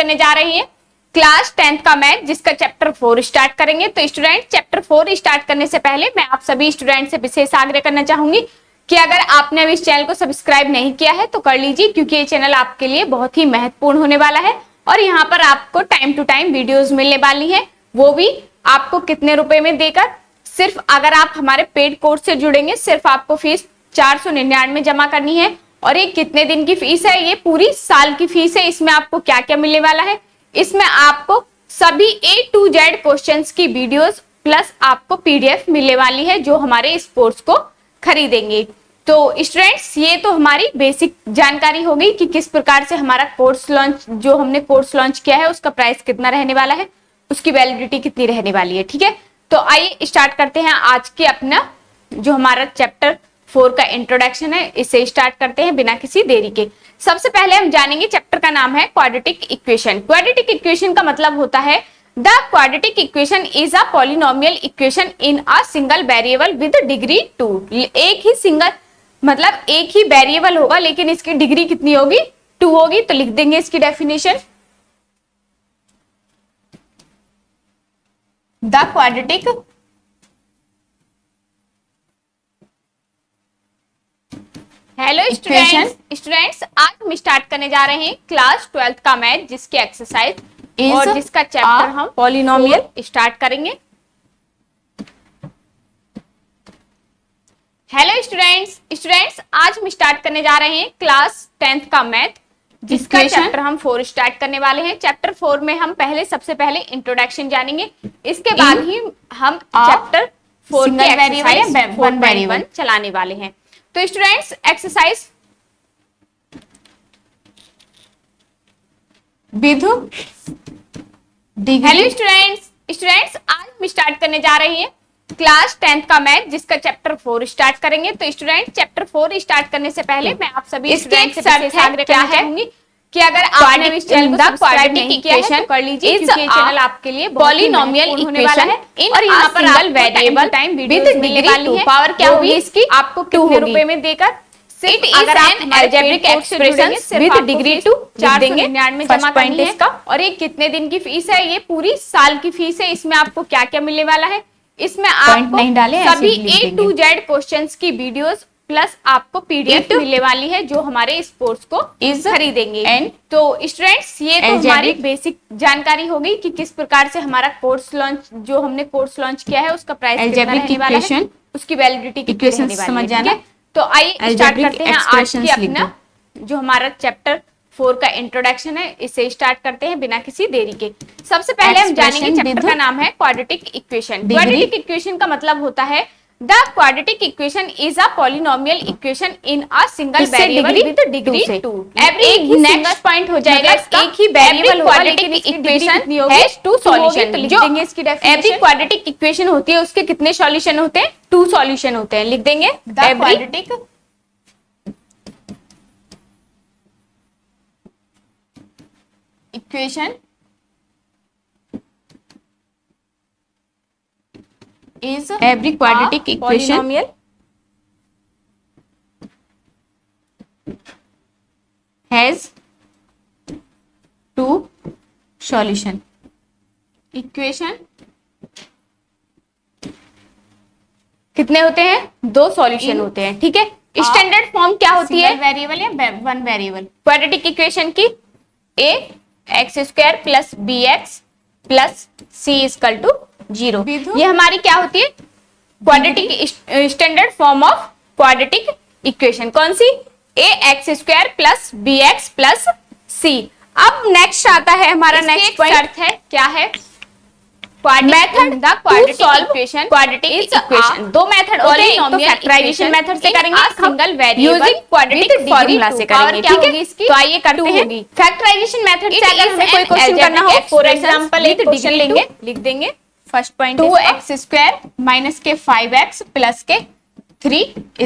करने जा रहे हैं क्लास 10th का मैथ, जिसका चैप्टर 4 स्टार्ट करेंगे। तो स्टूडेंट, चैप्टर 4 स्टार्ट करने से पहले मैं आप सभी स्टूडेंट से विशेष आग्रह करना चाहूंगी कि अगर आपने अभी इस चैनल को सब्सक्राइब नहीं किया है तो कर लीजिए, क्योंकि ये चैनल आपके लिए बहुत ही महत्वपूर्ण होने वाला है और यहाँ पर आपको टाइम टू टाइम वीडियोस मिलने वाली है, वो भी आपको कितने रुपए में देकर। सिर्फ अगर आप हमारे पेड कोर्स से जुड़ेंगे, सिर्फ आपको फीस 499 जमा करनी है। और ये कितने दिन की फीस है? ये पूरी साल की फीस है। इसमें आपको क्या क्या मिलने वाला है? इसमें आपको सभी A to Z क्वेश्चंस की वीडियोस प्लस आपको PDF मिलने वाली है, जो हमारे इस कोर्स को खरीदेंगे। तो स्टूडेंट्स, ये तो हमारी बेसिक जानकारी हो गई कि किस प्रकार से हमारा कोर्स लॉन्च, जो हमने कोर्स लॉन्च किया है उसका प्राइस कितना रहने वाला है, उसकी वैलिडिटी कितनी रहने वाली है। ठीक है, तो आइए स्टार्ट करते हैं आज के अपना जो हमारा चैप्टर 4 का इंट्रोडक्शन है, इसे स्टार्ट करते हैं बिना किसी देरी के। सबसे पहले हम जानेंगे, चैप्टर का नाम है क्वाड्रेटिक इक्वेशन। क्वाड्रेटिक इक्वेशन का मतलब होता है the quadratic equation is a polynomial equation in a single variable with degree 2। एक ही सिंगल मतलब एक ही वेरिएबल होगा, लेकिन इसकी डिग्री कितनी होगी? 2 होगी। तो लिख देंगे इसकी definition, the quadratic hello students, आज हम स्टार्ट करने जा रहे हैं क्लास 12th का मैथ, जिसके एक्सरसाइज और जिसका चैप्टर हम पॉलिनोमियल स्टार्ट करेंगे। हेलो स्टूडेंट्स, आज हम स्टार्ट करने जा रहे हैं क्लास 10th का मैथ, जिसका चैप्टर हम 4 स्टार्ट करने वाले हैं। चैप्टर 4 में हम सबसे पहले इंट्रोडक्शन जानेंगे, इसके बाद ही हम चैप्टर 4 के एक्सरसाइज 4.1 चलाने वाले हैं। तो students, exercise with degree. Hello students, आज हम स्टार्ट करने जा रहे हैं क्लास 10th का मैथ, जिसका चैप्टर 4 स्टार्ट करेंगे। तो स्टूडेंट, चैप्टर 4 स्टार्ट करने से पहले मैं आप सभी स्टूडेंट से आग्रह करना चाहूंगी कि अगर आपने इस चैनल को सब्सक्राइब नहीं किया है तो कर लीजिए, क्योंकि ये चैनल आपके लिए पॉलिनोमियल होने वाला है और यहाँ पर सिंगल वेरिएबल टाइम वीडियोस मिलने वाली है। पावर क्या होगी इसकी? आपको कितने रुपए में देकर अगर आप अलजेब्रिक एक्सप्रेशंस विद डिग्री 2 499 जमा करनी है। और ये कितने दिन की फीस है? ये पूरी साल की फीस है। इसमें आपको क्या क्या मिलने वाला है? इसमें आपको सभी A to Z क्वेश्चंस की वीडियोस प्लस आपको PDF मिलने वाली है, जो हमारे इस कोर्स को खरीदेंगे। तो स्टूडेंट्स, ये तो हमारी बेसिक जानकारी होगी कि किस प्रकार से हमारा कोर्स लॉन्च, जो हमने कोर्स लॉन्च किया है उसका प्राइस कितना रहने वाला है, उसकी वैलिडिटी कितनी रहने वाली है। समझ जाना। तो आइए स्टार्ट करते हैं आज की अपना जो हमारा चैप्टर 4 का इंट्रोडक्शन है, इसे स्टार्ट करते हैं बिना किसी देरी के। सबसे पहले हम जानेंगे, चैप्टर का नाम है क्वाड्रेटिक इक्वेशन। क्वाड्रेटिक इक्वेशन का मतलब होता है the quadratic equation is a polynomial equation in a single variable with degree 2। Every next point हो जाएगा, एक ही वेरिएबल होगा लेकिन इक्वेशन हैज 2 सॉल्यूशन। तो लिख देंगे इसकी डेफिनेशन। एवरी क्वाड्रेटिक इक्वेशन होती है, उसके कितने सॉल्यूशन होते हैं? 2 सॉल्यूशन होते हैं। लिख देंगे the quadratic equation is every quadratic equation polynomial has 2 solution। Equation कितने होते हैं? 2 सॉल्यूशन होते हैं। ठीक है, स्टैंडर्ड फॉर्म क्या होती है? वेरिएबल या वन वेरिएबल क्वाड्रेटिक इक्वेशन की ax² + bx + c = 0। ये हमारी क्या होती है? Quadratic standard form of quadratic equation. कौन सी? ax² + bx + c। अब नेक्स्ट आता है हमारा नेक्स्ट पॉइंट है, क्या है? Method the quadratic equation. Quadratic equation 2 method होते हैं, तो फैक्टराइजेशन मेथड से करेंगे, single variable using quadratic formula से करेंगे। ठीक है, तो आइए करते हैं फैक्टराइजेशन मेथड से। अगर हमें कोई क्वेश्चन करना हो, फॉर एग्जांपल एक क्वेश्चन लेंगे, लिख देंगे फर्स्ट पॉइंट 2x² - के 5x + के 3 =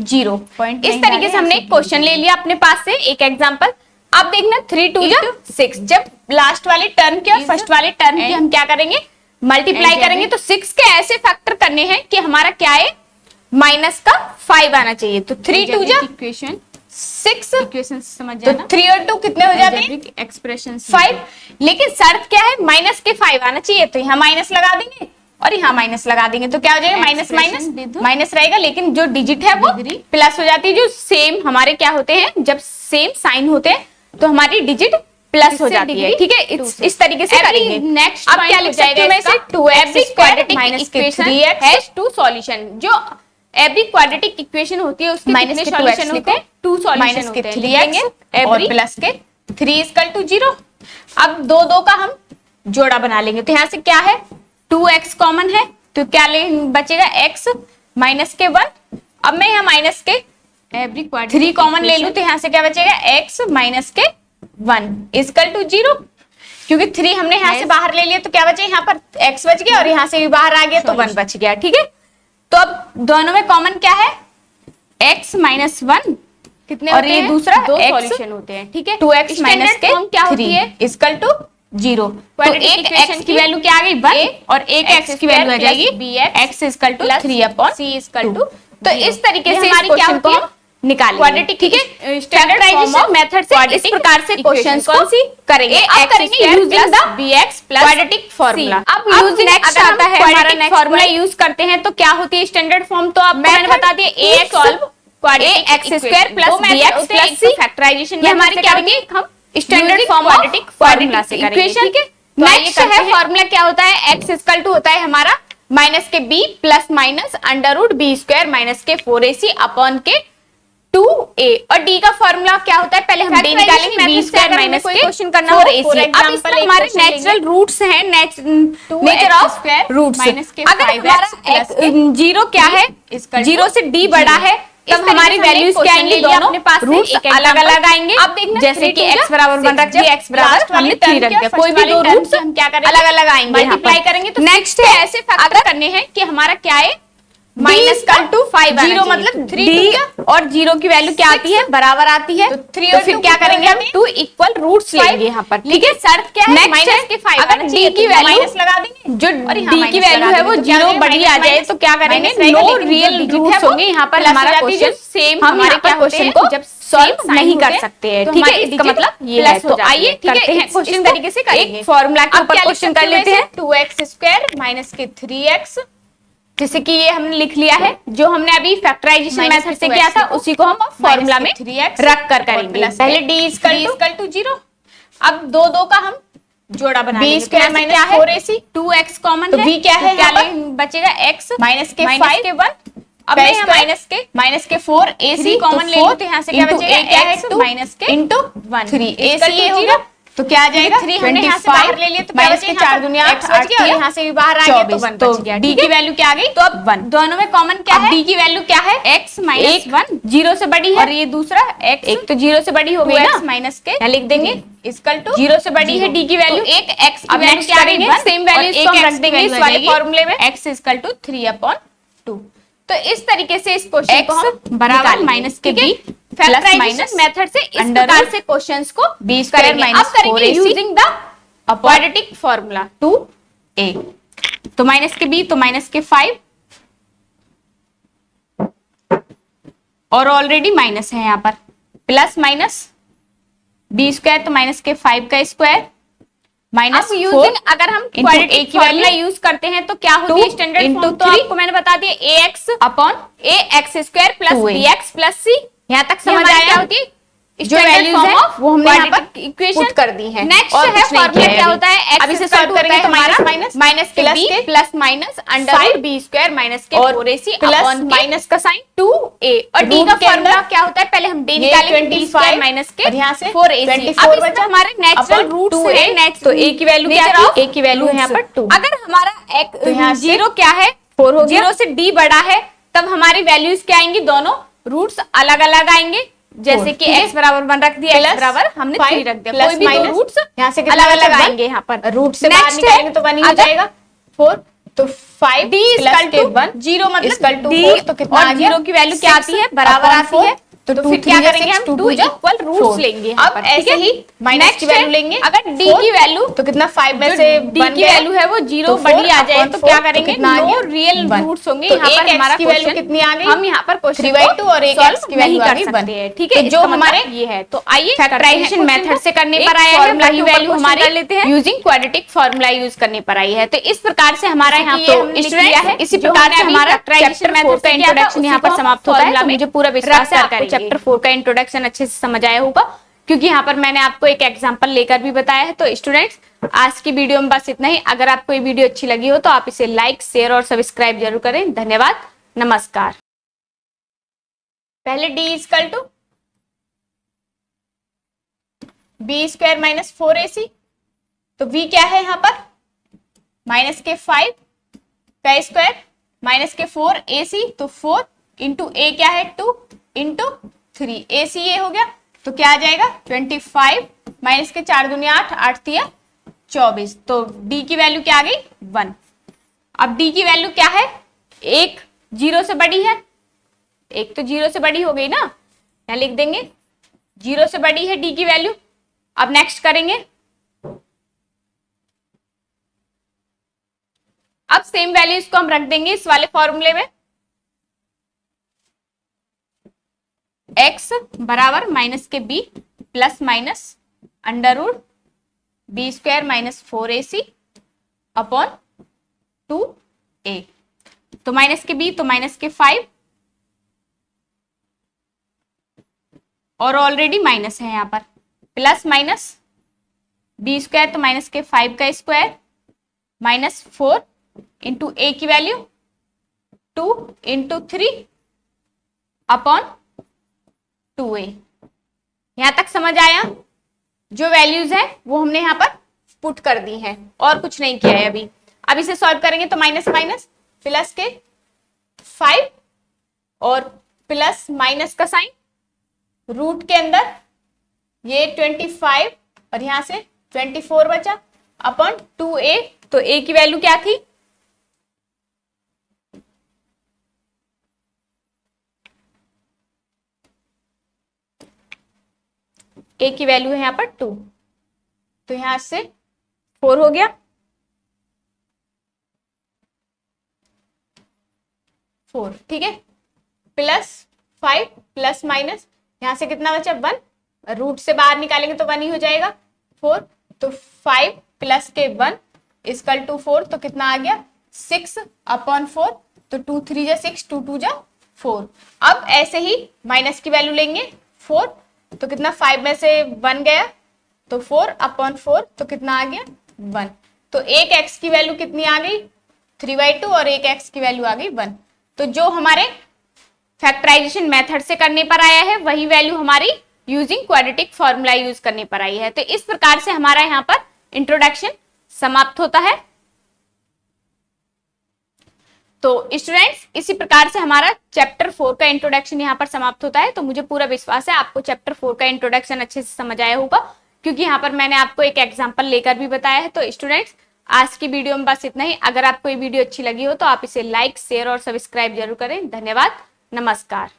0। इस तरीके से हमने एक क्वेश्चन ले लिया अपने पास से, एक एग्जांपल। अब देखना 3 2 6, जब लास्ट वाले टर्म के और फर्स्ट वाले टर्म की हम क्या करेंगे? मल्टीप्लाई करेंगे। तो 6 के ऐसे फैक्टर करने हैं कि हमारा क्या है? -5 आना चाहिए। तो 3 2 इक्वेशन 6, इक्वेशन समझ तो जाना। 3 और 2 कितने हो जाते हैं? एक्सप्रेशन 5। लेकिन शर्त क्या है? माइनस के 5 आना चाहिए, तो यहाँ माइनस लगा देंगे और यहाँ माइनस लगा देंगे, तो क्या हो जाएगा? माइनस माइनस माइनस रहेगा, लेकिन जो डिजिट है वो प्लस हो जाती है। जो सेम हमारे क्या होते हैं, जब सेम साइन होते हैं तो हमारी डिजिट प्लस हो जाती है। ठीक है, इस तरीके से करेंगे। नेक्स्ट अब क्या लिख सकते हो मैं इसे? 2x quadratic equation has 2 solution. जो एवरी क्वाड्रेटिक इक्वेशन होती है उसके कितने सॉल्यूशन होते हैं? 2 सॉल्यूशन होते हैं। 3x और प्लस के 3 इक्वल टू 0। अब दो दो का हम जोड़ा बना लेंगे, तो यहाँ से क्या है? 2x कॉमन है, तो क्या बचेगा? x माइनस के 1। अब मैं यहाँ माइनस के एवरी 3 कॉमन ले लूं, तो यहाँ से क्या बचेगा? x माइनस के 1 इक्वल टू 0। क्योंकि 3 हमने यहाँ से बाहर ले लिया, तो क्या बचे? यहाँ पर x बच गया और यहाँ से भी बाहर आ गया, तो 1 बच गया। ठीक है, तो अब दोनों में कॉमन क्या है? x माइनस 1 कितने और ये दूसरा दो x सॉल्यूशन होते हैं। ठीक है, 2x माइनस के क्या होती है? Equal to 0। तो एक x की वैल्यू क्या आ गई? 1 और एक x की वैल्यू आ जाएगी x equal to 3 upon c equal to. तो इस तरीके से हमारी क्या होती है? निकालेंगे। क्वाड्रेटिक, ठीक है, स्टैंडर्डाइजेशन मेथड से इस प्रकार से क्वेश्चंस को करेंगे। अब करेंगे using the bx plus quadratic formula. अब यूजिंग नेक्स्ट आता है हमारा नेक्स्ट फार्मूला यूज करते हैं, तो क्या होती है स्टैंडर्ड फॉर्म? तो आपको मैंने बता दिया ax solve ax square plus bx plus c factorization. ये हमारी क्या होगी? हम स्टैंडर्ड फॉर्म क्वाड्रेटिक फार्मूला से करेंगे इक्वेशन के। नेक्स्ट है फार्मूला क्या होता है? x इक्वल टू होता है हमारा माइनस के b plus minus under root b square minus के 4ac अपॉन के 2a। और d का फॉर्मूला क्या होता है? पहले हम d निकालेंगे, b स्क्वायर माइनस के क्वेश्चन करना हो 4ac। अब इसमें हमारे नेचुरल रूट्स हैं, नेचर ऑफ रूट्स। अगर हमारा 0 क्या है? 0 से d बड़ा है, तब हमारी वैल्यूज क्या आएंगी? दोनों रूट्स अलग अलग आएंगे। अब देखना, जैसे कि x बराबर 1 रख दिया, x बराबर हमने 3 रख दिया, कोई भी दो रूट्स हम क्या करेंगे? अलग अलग आएंगे, मल्टीप्लाई करेंगे। तो नेक्स्ट है ऐसे फैक्टर करने हैं कि हमारा क्या है? माइनस का 5 0 मतलब 3 और 0 की वैल्यू क्या आती है? बराबर आती है। तो फिर क्या करेंगे हम? 2 इक्वल रूट्स लेंगे यहाँ पर। ठीक है, शर्त क्या है? माइनस के 5 अगर d की वैल्यू माइनस लगा देंगे, जो d की वैल्यू है वो 0 बड़ी आ जाए, तो क्या करेंगे? नो रियल रूट्स होंगे यहाँ पर। हमारा क्वेश्चन सेम हमारे क्या क्वेश्चन को जब सॉल्व नहीं कर सकते हैं। ठीक है, इसका मतलब ये है। तो आइए करते हैं क्वेश्चन तरीके से करेंगे। एक फॉर्मूला के ऊपर क्वेश्चन कर लेते हैं। 2x स्क्वायर माइनस के 3x, जैसे कि ये हमने लिख लिया है, जो हमने अभी फैक्टराइजेशन मेथड से किया था उसी को हम फॉर्मूला में रख कर करेंगे। पहले d इक्वल टू 0। अब दो दो का हम जोड़ा बना लेंगे। b square minus 4ac, 2x common है, v क्या है? क्या बचेगा? x माइनस के 1। अब मैं यहाँ माइनस के 4ac कॉमन ले लूं, तो यहाँ से क्या बचेगा? x माइनस के इंटू 1 3ac ये होगा, तो क्या आ जाएगा? 3 हमने यहाँ से बाहर ले लिया, तो क्या बचेगा? 4 दुनिया 8 बच गया और यहाँ से भी बाहर आ गया, तो 1 बच गया। d की वैल्यू क्या आ गई? तो अब 1। दोनों में कॉमन क्या है? d की वैल्यू क्या है? x माइनस 1 0 से बड़ी है, और ये दूसरा x एक तो 0 से बड़ी हो गई ना, माइनस के यहाँ लिख देंगे इक्वल टू 0 से बड़ी है d की वैल्यू। एक x की वैल्यू क्या करेंगे? सेम वैल्यू इसको हम रख देंगे इस वाले फॉर्मूले में, x इक्वल टू 3 अपॉन 2। तो इस तरीके से इस क्वेश्चन को हम बराबर माइनस के b फैक्टराइजेशन मेथड से इस प्रकार से क्वेश्चंस को b square minus 4ac using the quadratic formula 2a। तो माइनस के b तो माइनस के 5 और ऑलरेडी माइनस है यहाँ पर, प्लस माइनस b स्क्वायर तो माइनस के 5 का स्क्वायर माइनस 4। अगर हम क्वाड्रेटिक फार्मूला यूज करते हैं तो क्या होती है स्टैंडर्ड फॉर्म? तो आपको मैंने बता दिया ax upon ax square plus bx plus c। यहाँ तक समझ आया? क्या होती है? जो वैल्यूज है वो हमने यहाँ पर इक्वेशन कर दी है। नेक्स्ट है फॉर्मूला क्या होता है? अब इसे सॉल्व करेंगे तो माइनस के b plus minus under root b square minus के 4ac अपॉन माइनस का साइन 2a। और d का फॉर्मूला क्या होता है? पहले हम d निकालेंगे, b स्क्वायर माइनस के 4ac। अब इसमें हमारे नेचुरल रूट्स है, तो a की वैल्यू क्या है? a की वैल्यू है यहाँ पर 2। अगर हमारा 0 क्या है? 4 हो गया, 0 से d बड़ा है, तब हमारी वैल्यूज क्या आएंगी? दोनों रूट्स अलग अलग आएंगे। जैसे कि x बराबर 1 रख दिया, x बराबर हमने 3 रख दिया, कोई भी दो रूट्स यहाँ से अलग अलग आएंगे। यहाँ पर रूट से बाहर निकालेंगे तो 1 ही हो जाएगा। 4 तो 5 d इक्वल टू 1 0 मतलब d, तो कितना आ गया? 0 की वैल्यू क्या आती है? बराबर आती है तो तो 2 फिर क्या 3 जा करेंगे 6, हम 2 2 2 जा इक्वल रूट्स 4। लेंगे यहाँ अब पर, ठीक ऐसे है? ही माइनस Next की वैल्यू है, लेंगे, अगर डी 4, की वैल्यू तो कितना 5 में जो से डी 1 की गया, वैल्यू है वो 0 तो बड़ी 4 आ जाए upon तो 4, क्या तो करेंगे, कितना आ नो गया? रियल 1। रूट्स होंगे तो यहाँ एक पर x हमारा की वैल्यू क्वेश्चन, कितनी आ गई? हम यहाँ पर क्वेश्चन 3/2 और एक x की नहीं वैल्यू आ कर गई सकते 1। हैं, ठीक है? तो जो इसका मतलब हमारे ये है, तो आइए फैक्टराइजेशन मेथड से करने पर आया है वही वैल्यू हमारे यूजिंग क्वाड्रेटिक फॉर्मूला यूज करने पर आई है। तो इस प्रकार से हमारा यहाँ ये हमने लिख लिया है। इसी जो प्रकार हमने से अभी हमारा factorization चैप्टर 4 method का से किया था, इंट्रोडक्शन यहाँ उसी को पर हम समाप्त होता है। formula तो में मुझे पूरा विश्वास है रखकर आपको करेंगे। चैप्टर 4 का इंट्रोडक्शन अच्छे से समझ आया होगा, क्योंकि यहाँ पर मैंने आपको एक एग्जांपल लेकर भी बताया है। तो स्टूडेंट्स, आज की वीडियो में बस इतना ही। अगर आपको ये वीडियो अच्छी लगी हो तो आप इसे लाइक, शेयर और सब्सक्राइब जरूर करें। धन्यवाद, नमस्कार। पहले d equal to B square minus 4ac, तो v क्या है यहाँ पर? माइनस के 5 का स्क्वायर माइनस के 4ac, तो 4 इंटू a क्या है? 2 इंटू 3 ac ये हो गया, तो क्या आ जाएगा? 25 माइनस के 4 दूनी 8, 8 तिया 24। तो d की वैल्यू क्या आ गई? 1। अब d की वैल्यू क्या है? एक 0 से बड़ी है, एक तो 0 से बड़ी हो गई ना, यहाँ लिख देंगे 0 से बड़ी है d की वैल्यू। अब नेक्स्ट करेंगे, अब सेम वैल्यूज को हम रख देंगे इस वाले फॉर्मूले में। x बराबर माइनस के b plus minus under root B square minus 4ac upon 2a। तो माइनस के b तो माइनस के 5, और ऑलरेडी माइनस है यहाँ पर, प्लस माइनस बी स्क्वायर तो माइनस के 5 का स्क्वायर माइनस 4 इंटू a की वैल्यू 2 इंटू 3 अपॉन 2a। यहां तक समझ आया? जो वैल्यूज है वो हमने यहां पर पुट कर दी है और कुछ नहीं किया है अभी। अब इसे सॉल्व करेंगे तो माइनस माइनस प्लस के 5 और प्लस माइनस का साइन, रूट के अंदर ये 25 और यहां से 24 बचा अपॉन 2a। तो a की वैल्यू क्या थी? a की वैल्यू है यहाँ पर 2, तो यहां से 4 हो गया, 4, ठीक है, प्लस 5 प्लस माइनस यहां से कितना बचा? 1, रूट से बाहर निकालेंगे तो 1 ही हो जाएगा, 4। तो 5 प्लस के 1 इक्वल टू 4, तो कितना आ गया? 6 अपॉन 4, तो 2 3 जा 6, 2 2 जा 4। अब ऐसे ही माइनस की वैल्यू लेंगे 4, तो कितना? 5 में से 1 गया, तो 4 अपॉन 4, तो कितना आ गया? 1। तो एक x की वैल्यू कितनी आ गई? 3/2 और एक x की वैल्यू आ गई 1। तो जो हमारे फैक्टराइजेशन मेथड से करने पर आया है वही वैल्यू हमारी यूजिंग क्वाड्रेटिक फॉर्मूला यूज करने पर आई है। तो इस प्रकार से हमारा यहाँ पर इंट्रोडक्शन समाप्त होता है। तो स्टूडेंट्स, इसी प्रकार से हमारा चैप्टर 4 का इंट्रोडक्शन यहाँ पर समाप्त होता है। तो मुझे पूरा विश्वास है आपको चैप्टर 4 का इंट्रोडक्शन अच्छे से समझ आया होगा, क्योंकि यहाँ पर मैंने आपको एक एग्जांपल लेकर भी बताया है। तो स्टूडेंट्स, आज की वीडियो में बस इतना ही। अगर आपको ये वीडियो अच्छी लगी हो तो आप इसे लाइक, शेयर और सब्सक्राइब जरूर करें। धन्यवाद, नमस्कार।